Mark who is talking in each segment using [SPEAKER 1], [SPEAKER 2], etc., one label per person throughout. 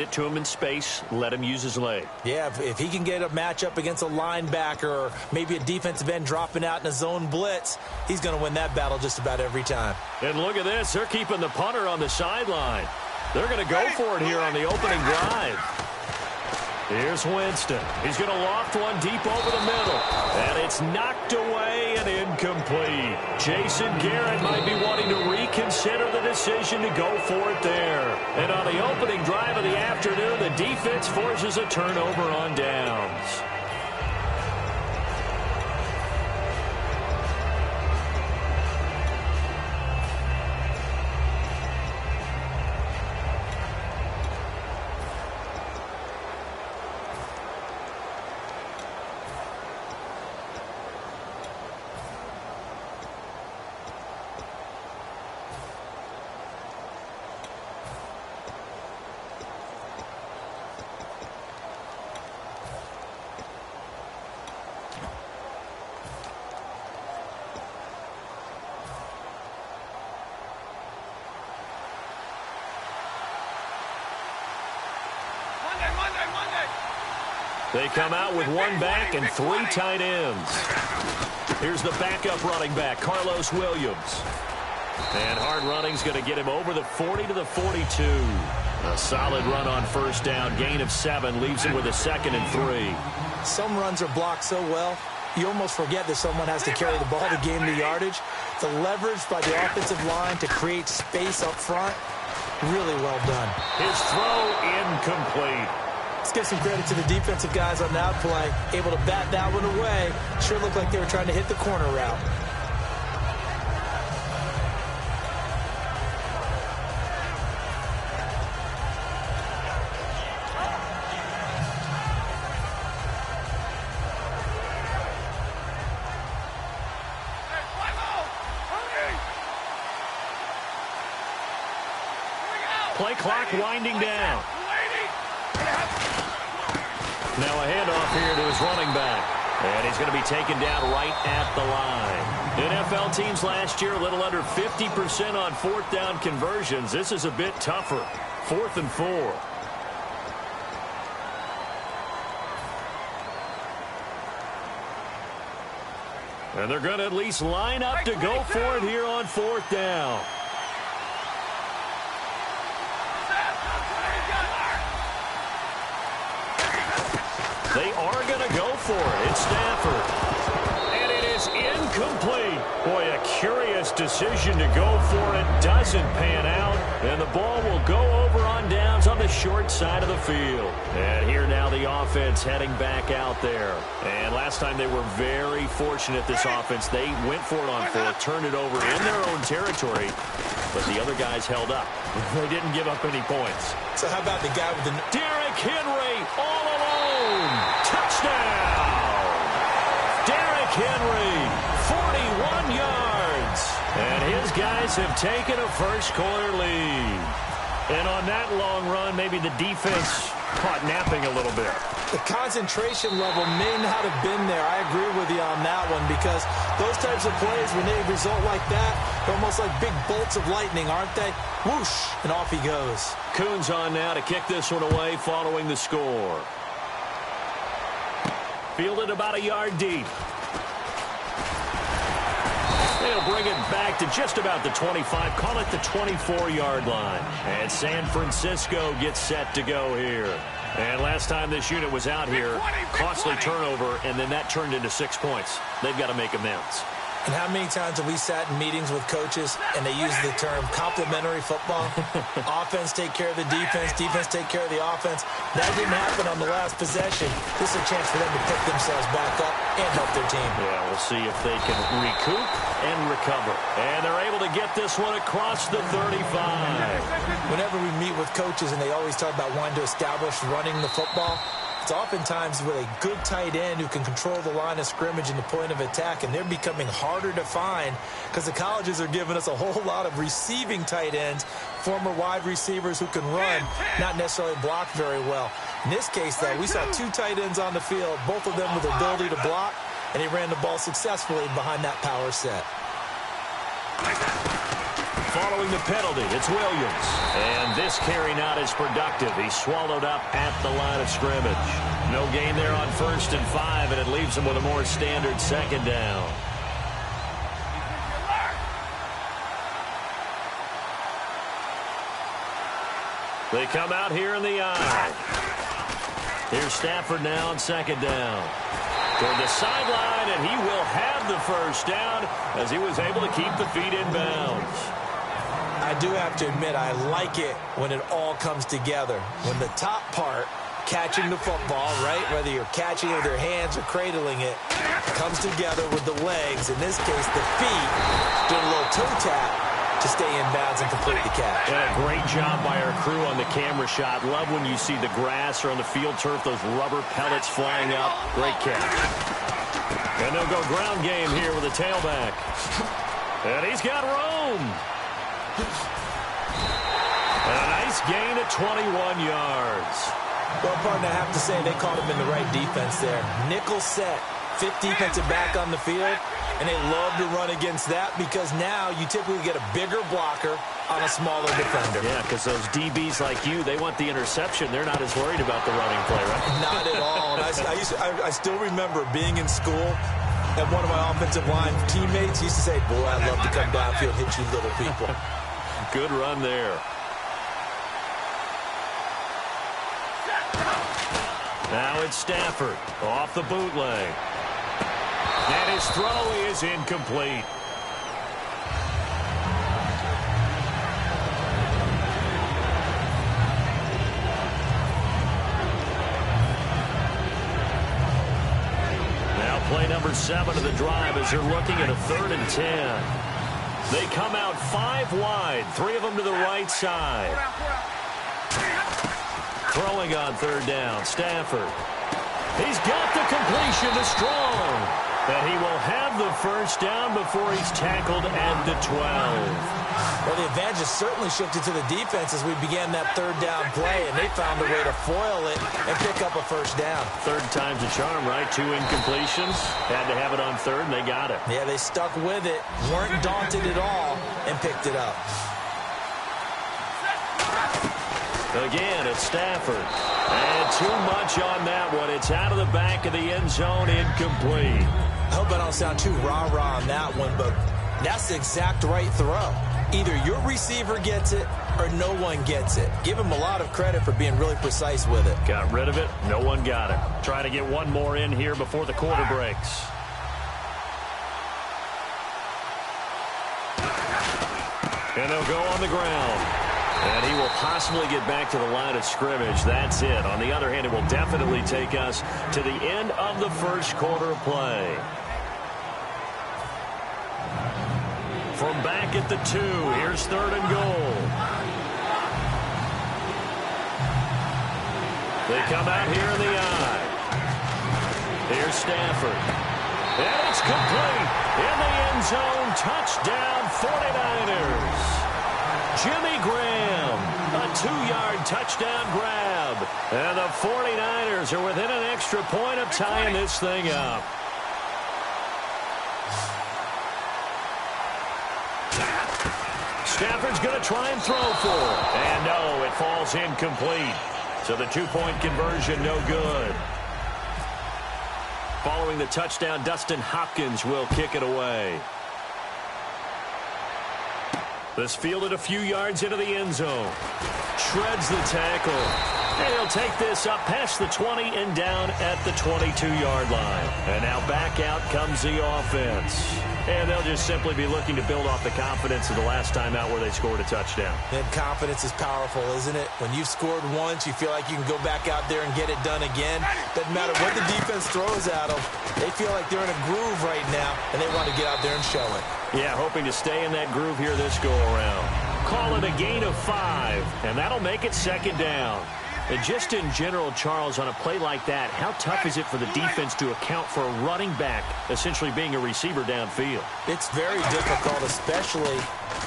[SPEAKER 1] it to him in space, let him use his leg.
[SPEAKER 2] Yeah, if he can get a matchup against a linebacker or maybe a defensive end dropping out in a zone blitz, he's going to win that battle just about every time.
[SPEAKER 1] And look at this. They're keeping the punter on the sideline. They're going to go for it here on the opening drive. Here's Winston. He's going to loft one deep over the middle. And it's knocked away and incomplete. Jason Garrett might be wanting to reconsider the decision to go for it there. And on the opening drive of the afternoon, the defense forces a turnover on downs. They come out with one back and three tight ends. Here's the backup running back, Carlos Williams. And hard running's going to get him over the 40 to the 42. A solid run on first down. Gain of 7 leaves him with a 2nd and 3.
[SPEAKER 2] Some runs are blocked so well, you almost forget that someone has to carry the ball to gain the yardage. The leverage by the offensive line to create space up front, really well done.
[SPEAKER 1] His throw incomplete.
[SPEAKER 2] Let's give some credit to the defensive guys on that play. Able to bat that one away. Sure looked like they were trying to hit the corner route.
[SPEAKER 1] Play clock winding down. Now a handoff here to his running back. And he's going to be taken down right at the line. NFL teams last year a little under 50% on 4th down conversions. This is a bit tougher. 4th and 4. And they're going to at least line up to go for it here on 4th down. They are going to go for it. It's Stafford. And it is incomplete. Boy, a curious decision to go for it. Doesn't pan out. And the ball will go over on downs on the short side of the field. And here now the offense heading back out there. And last time they were very fortunate, this offense. They went for it on 4th, turned it over in their own territory. But the other guys held up. They didn't give up any points.
[SPEAKER 2] So how about the guy with the...
[SPEAKER 1] Derrick Henry all alone. Touchdown. Derrick Henry, 41 yards. And his guys have taken a first-quarter lead. And on that long run, maybe the defense caught napping a little bit.
[SPEAKER 2] The concentration level may not have been there. I agree with you on that one because those types of plays, when they result like that, they're almost like big bolts of lightning, aren't they? Whoosh, and off he goes.
[SPEAKER 1] Coons on now to kick this one away following the score. Fielded about a yard deep. They'll bring it back to just about the 25. Call it the 24-yard line. And San Francisco gets set to go here. And last time this unit was out here, costly turnover, and then that turned into 6 points. They've got to make amends.
[SPEAKER 2] And how many times have we sat in meetings with coaches and they use the term complementary football? Offense take care of the defense, defense take care of the offense. That didn't happen on the last possession. This is a chance for them to pick themselves back up and help their team.
[SPEAKER 1] Yeah, we'll see if they can recoup and recover. And they're able to get this one across the 35.
[SPEAKER 2] Whenever we meet with coaches and they always talk about wanting to establish running the football, it's oftentimes with a good tight end who can control the line of scrimmage and the point of attack, and they're becoming harder to find because the colleges are giving us a whole lot of receiving tight ends, former wide receivers who can run, not necessarily block very well. In this case, though, we saw 2 tight ends on the field, both of them with the ability to block, and he ran the ball successfully behind that power set.
[SPEAKER 1] throwing the penalty. It's Williams. And this carry not as productive. He's swallowed up at the line of scrimmage. No gain there on 1st and 5, and it leaves him with a more standard 2nd down. They come out here in the eye. Here's Stafford now on 2nd down. Toward the sideline, and he will have the 1st down as he was able to keep the feet in bounds.
[SPEAKER 2] I do have to admit, I like it when it all comes together. When the top part, catching the football, right, whether you're catching it with your hands or cradling it, comes together with the legs, in this case the feet, doing a little toe tap to stay in bounds and complete the catch.
[SPEAKER 1] Yeah, great job by our crew on the camera shot. Love when you see the grass or on the field turf, those rubber pellets flying up. Great catch. And they'll go ground game here with a tailback. And he's got room. And a nice gain of 21 yards.
[SPEAKER 2] Well, partner, I have to say they caught him in the right defense there. Nickel set, 5th defensive back on the field. And they love to run against that because now you typically get a bigger blocker on a smaller defender.
[SPEAKER 1] Yeah, because those DBs like you, they want the interception. They're not as worried about the running play, right?
[SPEAKER 2] Not at all. And I still remember being in school, and one of my offensive line teammates used to say, boy, I'd love to come downfield and hit you little people.
[SPEAKER 1] Good run there. Now it's Stafford off the bootleg. And his throw is incomplete. Now play number 7 of the drive as they're looking at a 3rd and 10. They come out 5 wide, 3 of them to the right side. Throwing on 3rd down, Stafford. He's got the completion to Strong. And he will have the 1st down before he's tackled at the 12.
[SPEAKER 2] Well, the advantage has certainly shifted to the defense as we began that 3rd down play, and they found a way to foil it and pick up a 1st down.
[SPEAKER 1] 3rd time's a charm, right? 2 incompletions. Had to have it on 3rd, and they got it.
[SPEAKER 2] Yeah, they stuck with it, weren't daunted at all, and picked it up.
[SPEAKER 1] Again, it's Stafford. And too much on that one. It's out of the back of the end zone, incomplete.
[SPEAKER 2] I hope I don't sound too rah-rah on that one, but that's the exact right throw. Either your receiver gets it or no one gets it. Give him a lot of credit for being really precise with it.
[SPEAKER 1] Got rid of it. No one got it. Trying to get one more in here before the quarter breaks. And they'll go on the ground. And he will possibly get back to the line of scrimmage. That's it. On the other hand, it will definitely take us to the end of the 1st quarter of play. From back at the 2, here's 3rd and goal. They come out here in the eye. Here's Stafford. And it's complete. In the end zone, touchdown 49ers. Jimmy Graham, a 2-yard touchdown grab. And the 49ers are within an extra point of tying this thing up. Stafford's going to try and throw for it. And no, it falls incomplete. So the 2-point conversion, no good. Following the touchdown, Dustin Hopkins will kick it away. This fielded a few yards into the end zone. Shreds the tackle. And he'll take this up past the 20 and down at the 22-yard line. And now back out comes the offense. And they'll just simply be looking to build off the confidence of the last time out where they scored a touchdown.
[SPEAKER 2] Then confidence is powerful, isn't it? When you've scored once, you feel like you can go back out there and get it done again. Doesn't matter what the defense throws at them. They feel like they're in a groove right now, and they want to get out there and show it.
[SPEAKER 1] Yeah, hoping to stay in that groove here this go-around. Call it a gain of 5, and that'll make it 2nd down. And just in general, Charles, on a play like that, how tough is it for the defense to account for a running back essentially being a receiver downfield?
[SPEAKER 2] It's very difficult, especially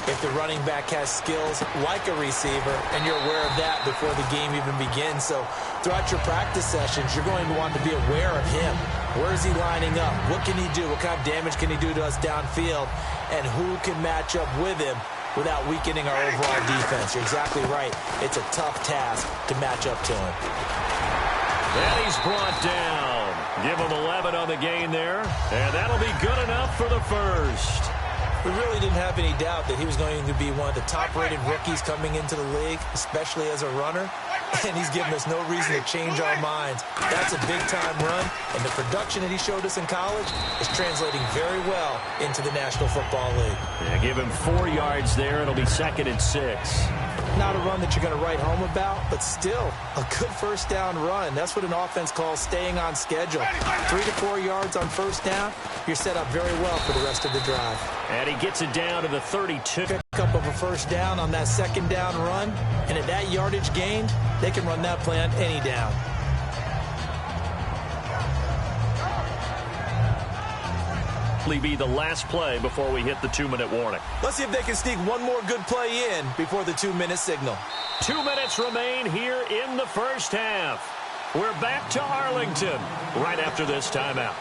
[SPEAKER 2] if the running back has skills like a receiver, and you're aware of that before the game even begins. So throughout your practice sessions, you're going to want to be aware of him. Where is he lining up? What can he do? What kind of damage can he do to us downfield? And who can match up with him without weakening our overall defense. You're exactly right. It's a tough task to match up to him.
[SPEAKER 1] And he's brought down. Give him 11 on the gain there, and that'll be good enough for the first.
[SPEAKER 2] We really didn't have any doubt that he was going to be one of the top-rated rookies coming into the league, especially as a runner. And he's given us no reason to change our minds. That's a big-time run, and the production that he showed us in college is translating very well into the National Football League.
[SPEAKER 1] Yeah, give him 4 yards there. It'll be 2nd and 6.
[SPEAKER 2] Not a run that you're going to write home about, but still a good first down run. That's what an offense calls staying on schedule. 3 to 4 yards on first down, you're set up very well for the rest of the drive.
[SPEAKER 1] And he gets it down to the 32.
[SPEAKER 2] Pick up of a first down on that second down run, and at that yardage gain, they can run that play on any down.
[SPEAKER 1] Be the last play before we hit the 2-minute warning.
[SPEAKER 2] Let's see if they can sneak one more good play in before the 2-minute signal.
[SPEAKER 1] 2 minutes remain here in the first half. We're back to Arlington right after this timeout.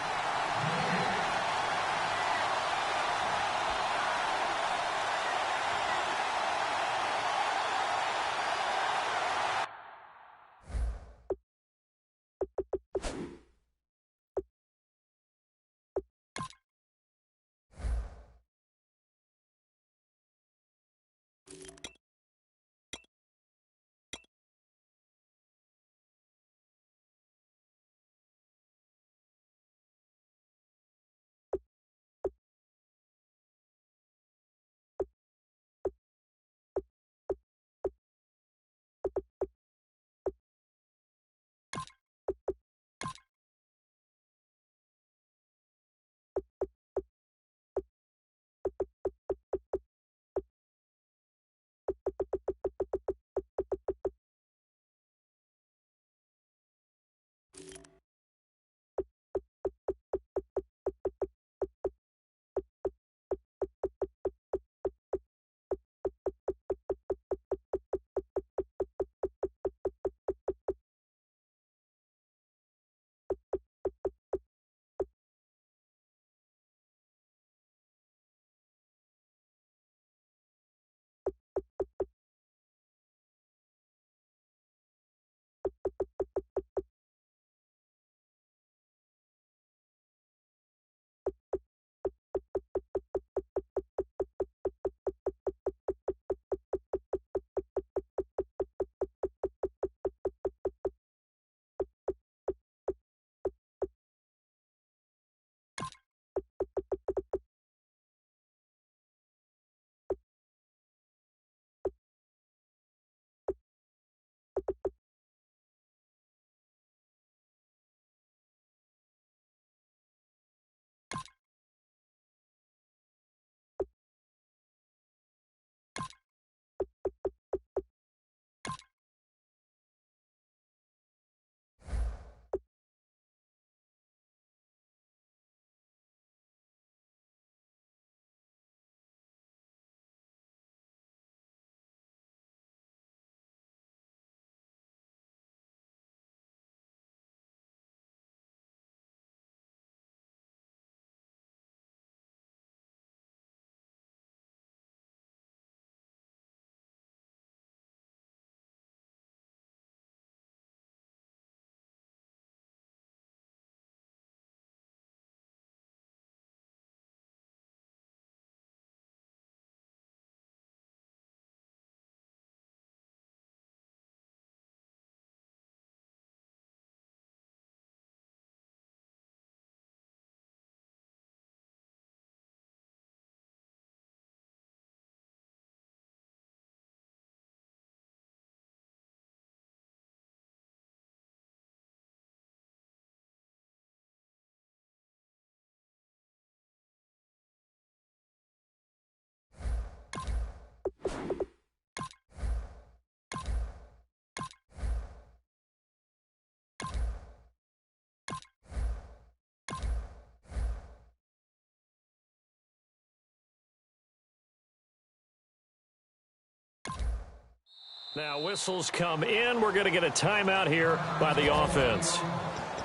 [SPEAKER 1] Now whistles come in. We're going to get a timeout here by the offense.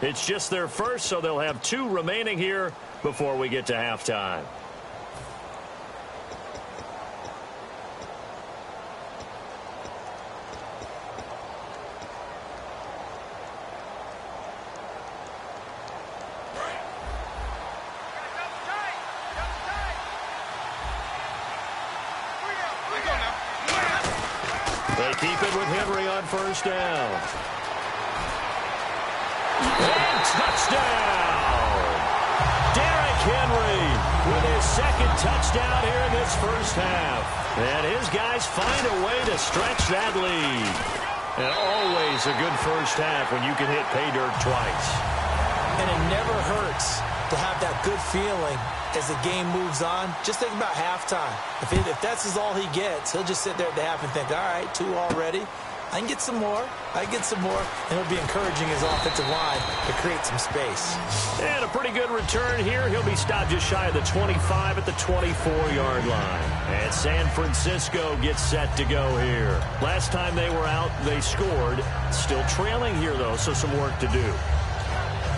[SPEAKER 1] It's just their first, so they'll have 2 remaining here before we get to halftime. They keep it with Henry on first down. And touchdown! Derrick Henry with his second touchdown here in this first half. And his guys find a way to stretch that lead. And always a good first half when you can hit pay dirt twice.
[SPEAKER 2] And it never hurts to have that good feeling as the game moves on. Just think about halftime. If that's all he gets, he'll just sit there at the half and think, all right, 2 already. I can get some more. I can get some more. And it'll be encouraging his offensive line to create some space.
[SPEAKER 1] And a pretty good return here. He'll be stopped just shy of the 25 at the 24-yard line. And San Francisco gets set to go here. Last time they were out, they scored. Still trailing here, though, so some work to do.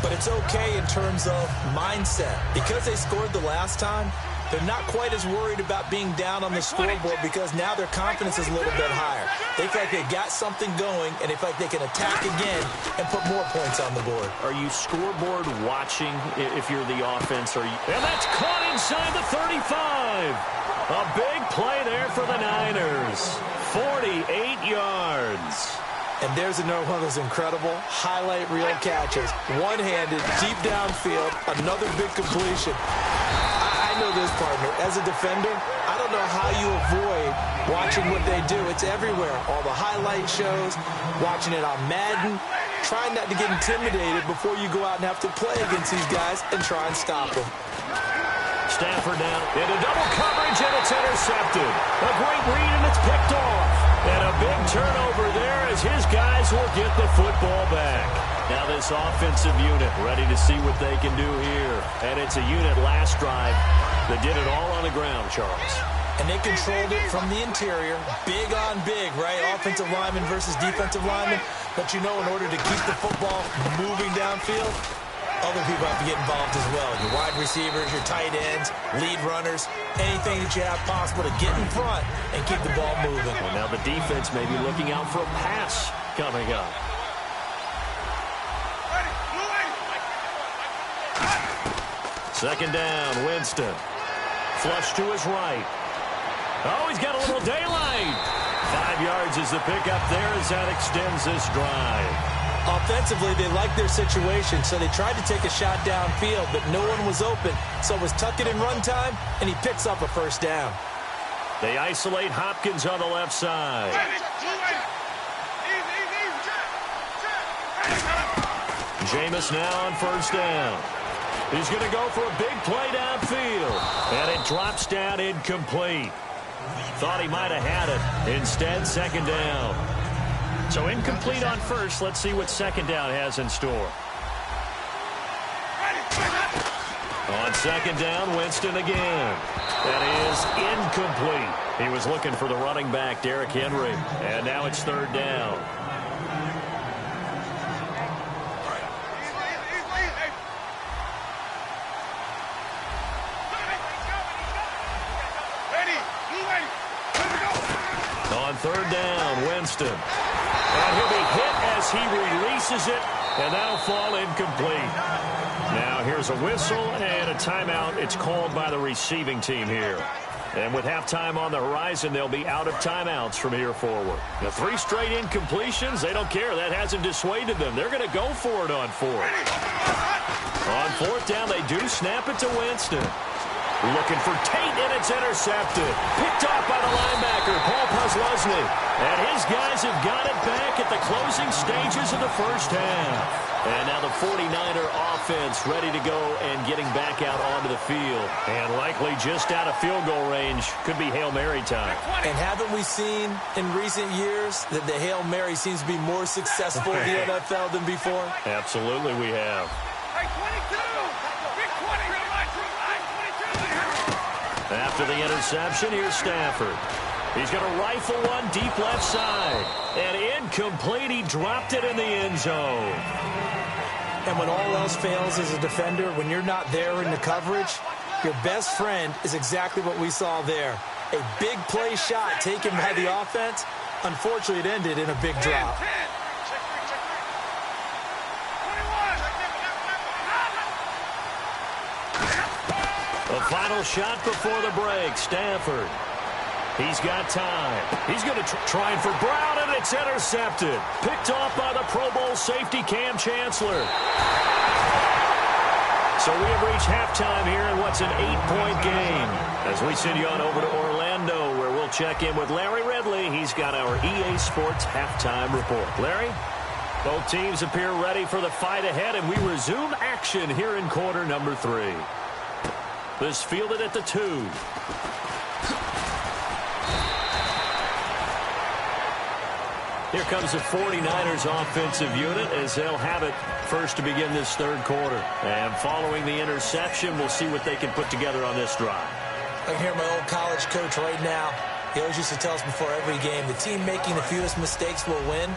[SPEAKER 2] But it's okay in terms of mindset. Because they scored the last time, they're not quite as worried about being down on the scoreboard because now their confidence is a little bit higher. They feel like they got something going, and they feel like they can attack again and put more points on the board.
[SPEAKER 1] Are you scoreboard watching if you're the offense? And that's caught inside the 35. A big play there for the Niners. 48 yards.
[SPEAKER 2] And there's another one of those incredible highlight reel catches. One-handed, deep downfield, another big completion. I know this, partner. As a defender, I don't know how you avoid watching what they do. It's everywhere. All the highlight shows, watching it on Madden. Trying not to get intimidated before you go out and have to play against these guys and try and stop them.
[SPEAKER 1] Stafford down into double coverage, and it's intercepted. A great read, and it's picked off. And a big turnover there as his guys will get the football back. Now this offensive unit ready to see what they can do here. And it's a unit last drive that did it all on the ground, Charles.
[SPEAKER 2] And they controlled it from the interior. Big on big, right? Offensive lineman versus defensive lineman. But you know, in order to keep the football moving downfield, other people have to get involved as well. Your wide receivers, your tight ends, lead runners, anything that you have possible to get in front and keep the ball moving.
[SPEAKER 1] Well, now the defense may be looking out for a pass coming up. Second down, Winston. Flush to his right. Oh, he's got a little daylight. 5 yards is the pickup there as that extends this drive.
[SPEAKER 2] Offensively, they liked their situation, so they tried to take a shot downfield, but no one was open. So it was tuck it in run time, and he picks up a first down.
[SPEAKER 1] They isolate Hopkins on the left side. Jameis now on first down. He's going to go for a big play downfield, and it drops down incomplete. Thought he might have had it. Instead, second down. So incomplete on first. Let's see what second down has in store. On second down, Winston again. That is incomplete. He was looking for the running back, Derrick Henry. And now it's third down. On third down, Winston. And he'll be hit as he releases it, and that'll fall incomplete. Now here's a whistle and a timeout. It's called by the receiving team here. And with halftime on the horizon, they'll be out of timeouts from here forward. The 3 straight incompletions, they don't care. That hasn't dissuaded them. They're going to go for it on fourth. On fourth down, they do snap it to Winston. Looking for Tate, and it's intercepted. Picked off by the linebacker, Paul Posluszny. And his guys have got it back at the closing stages of the first half. And now the 49er offense ready to go and getting back out onto the field. And likely just out of field goal range. Could be Hail Mary time.
[SPEAKER 2] And haven't we seen in recent years that the Hail Mary seems to be more successful in the NFL than before?
[SPEAKER 1] Absolutely we have. After the interception, here's Stafford. He's going to rifle one deep left side. And incomplete, he dropped it in the end zone.
[SPEAKER 2] And when all else fails as a defender, when you're not there in the coverage, your best friend is exactly what we saw there. A big play shot taken by the offense. Unfortunately, it ended in a big drop.
[SPEAKER 1] A final shot before the break. Stafford. He's got time. He's going to try for Brown, And it's intercepted. Picked off by the Pro Bowl safety Cam Chancellor. So we have reached halftime here in what's an 8-point game. As we send you on over to Orlando, where we'll check in with Larry Ridley. He's got our EA Sports halftime report. Larry? Both teams appear ready for the fight ahead, and we resume action here in quarter number 3. This fielded at the 2. Here comes the 49ers offensive unit as they'll have it first to begin this third quarter. And following the interception, we'll see what they can put together on this drive.
[SPEAKER 2] I can hear my old college coach right now. He always used to tell us before every game, the team making the fewest mistakes will win.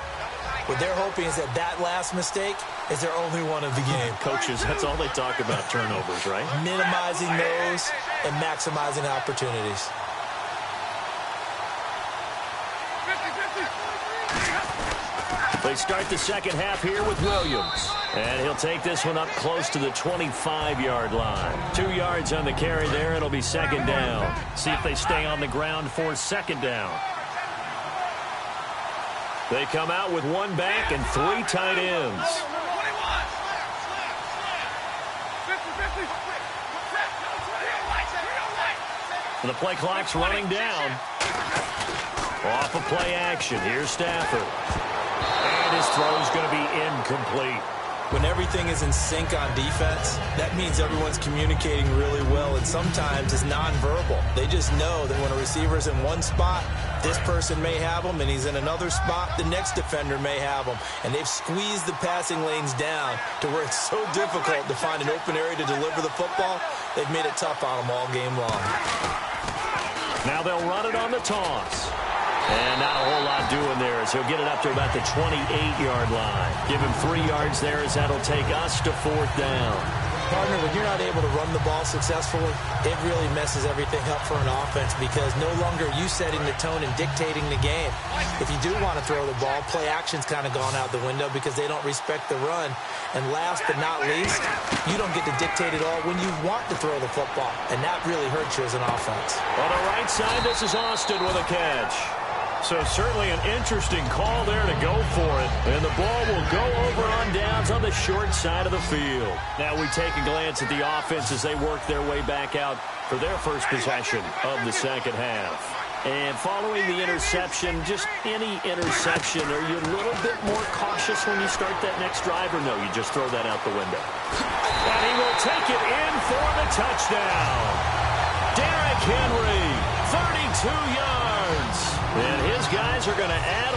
[SPEAKER 2] What they're hoping is that that last mistake is their only one of the game.
[SPEAKER 1] Coaches, that's all they talk about, turnovers, right?
[SPEAKER 2] Minimizing those and maximizing opportunities.
[SPEAKER 1] They start the second half here with Williams. And he'll take this one up close to the 25-yard line. 2 yards on the carry there. It'll be second down. See if they stay on the ground for second down. They come out with one back and 3 tight ends. The play clock's running down. Off of play action. Here's Stafford. And his throw's going to be incomplete.
[SPEAKER 2] When everything is in sync on defense, that means everyone's communicating really well, and sometimes it's nonverbal. They just know that when a receiver's in one spot, this person may have him, and he's in another spot, the next defender may have him. And they've squeezed the passing lanes down to where it's so difficult to find an open area to deliver the football. They've made it tough on them all game long.
[SPEAKER 1] Now they'll run it on the toss. And not a whole lot doing there as he'll get it up to about the 28-yard line. Give him 3 yards there as that'll take us to fourth down.
[SPEAKER 2] Partner, when you're not able to run the ball successfully, it really messes everything up for an offense because no longer are you setting the tone and dictating the game. If you do want to throw the ball, play action's kind of gone out the window because they don't respect the run. And last but not least, you don't get to dictate it all when you want to throw the football. And that really hurts you as an offense.
[SPEAKER 1] On the right side, this is Austin with a catch. So certainly an interesting call there to go for it. And the ball will go over on downs on the short side of the field. Now we take a glance at the offense as they work their way back out for their first possession of the second half. And following the interception, just any interception, are you a little bit more cautious when you start that next drive, or no, you just throw that out the window? And he will take it in for the touchdown. Derrick Henry, 32 yards. And his guys are going to add